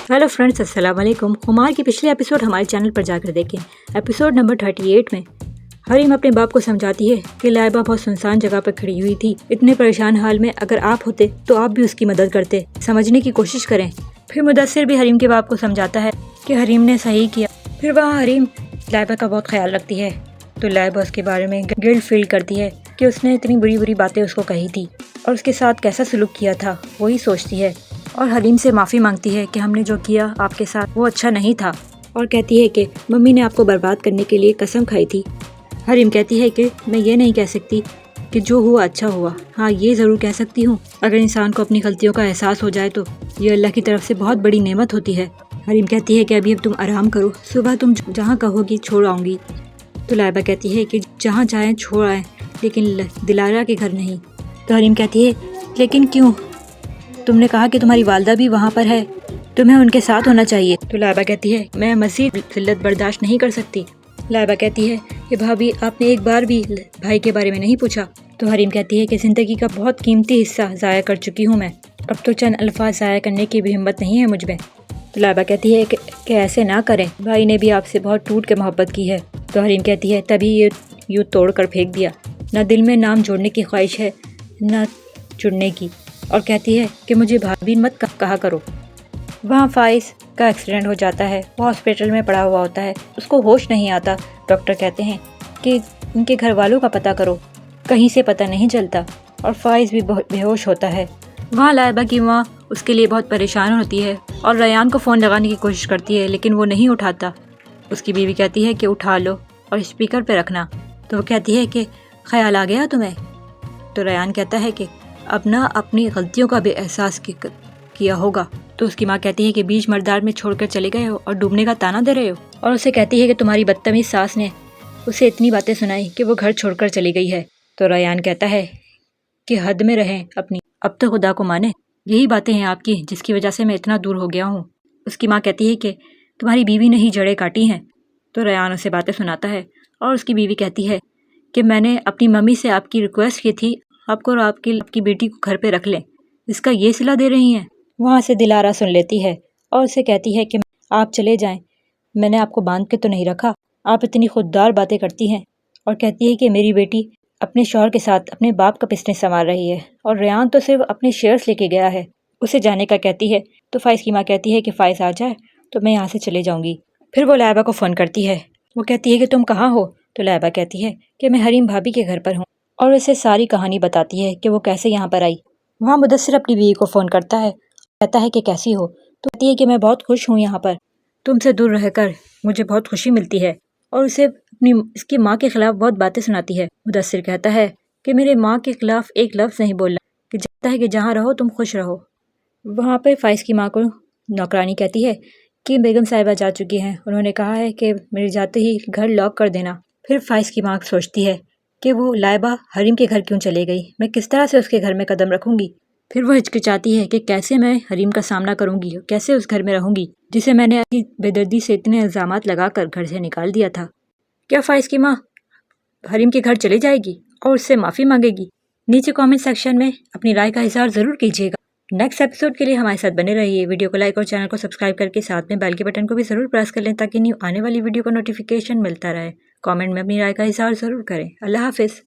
Hello friends, अस्सलाम वालेकुम। हुमार की पिछले एपिसोड हमारे चैनल पर जाकर देखें। एपिसोड नंबर 38 में हरीम अपने बाप को समझाती है कि लाइबा बहुत सुनसान जगह पर खड़ी हुई थी। इतने परेशान हाल में अगर आप होते तो आप भी उसकी मदद करते, समझने की कोशिश करें। फिर मुदस्सिर भी हरीम के बाप को समझाता है कि हरीम ने सही किया। फिर वहाँ हरीम लाइबा का बहुत ख्याल रखती है तो लाइबा उसके बारे में गिल्ट फील करती है कि उसने इतनी बुरी बुरी बातें उसको कही थी और उसके साथ कैसा सलूक किया था, वही सोचती है और हरीम से माफ़ी मांगती है कि हमने जो किया आपके साथ वो अच्छा नहीं था, और कहती है कि मम्मी ने आपको बर्बाद करने के लिए कसम खाई थी। हरीम कहती है कि मैं ये नहीं कह सकती कि जो हुआ अच्छा हुआ, हाँ ये ज़रूर कह सकती हूँ अगर इंसान को अपनी गलतियों का एहसास हो जाए तो ये अल्लाह की तरफ से बहुत बड़ी नेमत होती है। हरीम कहती है कि अभी अब तुम आराम करो, सुबह तुम जहाँ कहोगी छोड़ आऊँगी। तो लाइबा कहती है कि जहाँ चाहें छोड़ आएँ, लेकिन दिलारा के घर नहीं। तो हरीम कहती है लेकिन क्यों, तुमने कहा कि तुम्हारी वालदा भी वहाँ पर है, तुम्हें उनके साथ होना चाहिए। तो लाइबा कहती है मैं मज़ीद ज़िल्लत बर्दाश्त नहीं कर सकती। लाइबा कहती है कि भाभी आपने एक बार भी भाई के बारे में नहीं पूछा। तो हरीम कहती है कि ज़िंदगी का बहुत कीमती हिस्सा ज़ाया कर चुकी हूँ मैं, अब तो चंद अल्फाज ज़ाया करने की भी हिम्मत नहीं है मुझ में। तो लाइबा कहती है कि ऐसे ना करें, भाई ने भी आपसे बहुत टूट के मोहब्बत की है। तो हरीम कहती है तभी ये यूँ तोड़ कर फेंक दिया, न दिल में नाम जोड़ने की ख्वाहिश है न जुड़ने की, और कहती है कि मुझे भाभी मत कहा करो। वहाँ फाइज का एक्सीडेंट हो जाता है, वो हॉस्पिटल में पड़ा हुआ होता है, उसको होश नहीं आता। डॉक्टर कहते हैं कि उनके घर वालों का पता करो, कहीं से पता नहीं चलता, और फाइज भी बहुत बेहोश होता है। वहाँ लाइबा की माँ उसके लिए बहुत परेशान होती है और रयान को फ़ोन लगाने की कोशिश करती है लेकिन वो नहीं उठाता। उसकी बीवी कहती है कि उठा लो और स्पीकर पे रखना। तो वो कहती है कि ख्याल आ गया तुम्हें। तो रयान कहता है कि अब ना अपनी गलतियों का भी एहसास किया होगा। तो उसकी माँ कहती है कि बीच मर्दार में छोड़कर चले गए हो और डूबने का ताना दे रहे हो, और उसे कहती है कि तुम्हारी बदतमीज सास ने उसे इतनी बातें सुनाई कि वो घर छोड़कर चली गई है। तो रयान कहता है कि हद में रहें अपनी, अब तो खुदा को माने, यही बातें हैं आपकी जिसकी वजह से मैं इतना दूर हो गया हूँ। उसकी माँ कहती है कि तुम्हारी बीवी ने ही जड़ें काटी हैं। तो रयान उसे बातें सुनाता है और उसकी बीवी कहती है कि मैंने अपनी मम्मी से आपकी रिक्वेस्ट की थी आपको और आपकी बेटी को घर पे रख लें, इसका ये सिला दे रही हैं। वहाँ से दिलारा सुन लेती है और उसे कहती है कि आप चले जाएं, मैंने आपको बांध के तो नहीं रखा, आप इतनी खुददार बातें करती हैं। और कहती है कि मेरी बेटी अपने शौहर के साथ अपने बाप का बिजनेस संभाल रही है और रेहान तो सिर्फ अपने शेयर्स लेके गया है, उसे जाने का कहती है। तो फाइज की माँ कहती है कि फाइज आ जाए तो मैं यहाँ से चले जाऊँगी। फिर वो लाइबा को फ़ोन करती है, वो कहती है कि तुम कहाँ हो। तो लाइबा कहती है कि मैं हरीम भाभी के घर पर हूँ, और उसे सारी कहानी बताती है कि वो कैसे यहाँ पर आई। वहाँ मुदस्सिर अपनी बीवी को फ़ोन करता है, कहता है कि कैसी हो। तो कहती है कि मैं बहुत खुश हूँ यहाँ पर, तुमसे दूर रहकर मुझे बहुत खुशी मिलती है, और उसे इसकी माँ के ख़िलाफ़ बहुत बातें सुनाती है। मुदस्सिर कहता है कि मेरे माँ के ख़िलाफ़ एक लफ्ज़ नहीं बोलना, कि चाहता है कि जहाँ रहो तुम खुश रहो। वहाँ पर फाइज की माँ को नौकरानी कहती है कि बेगम साहिबा जा चुकी हैं, उन्होंने कहा है कि मेरे जाते ही घर लॉक कर देना। फिर फाइज की माँ सोचती है कि वो लाइबा हरीम के घर क्यों चले गई, मैं किस तरह से उसके घर में कदम रखूंगी। फिर वो हिचकिचाती है कि कैसे मैं हरीम का सामना करूंगी, कैसे उस घर में रहूंगी जिसे मैंने अपनी बेदर्दी से इतने इल्ज़ामात लगाकर घर से निकाल दिया था। क्या फाइज की माँ हरीम के घर चली जाएगी और उससे माफ़ी मांगेगी? नीचे कमेंट सेक्शन में अपनी राय का इज़हार ज़रूर कीजिएगा। नेक्स्ट एपिसोड के लिए हमारे साथ बने रहिए। वीडियो को लाइक और चैनल को सब्सक्राइब करके साथ में बेल के बटन को भी ज़रूर प्रेस कर लें ताकि न्यू आने वाली वीडियो का नोटिफिकेशन मिलता रहे। कमेंट में अपनी राय का इज़हार ज़रूर करें। अल्लाह हाफिज़।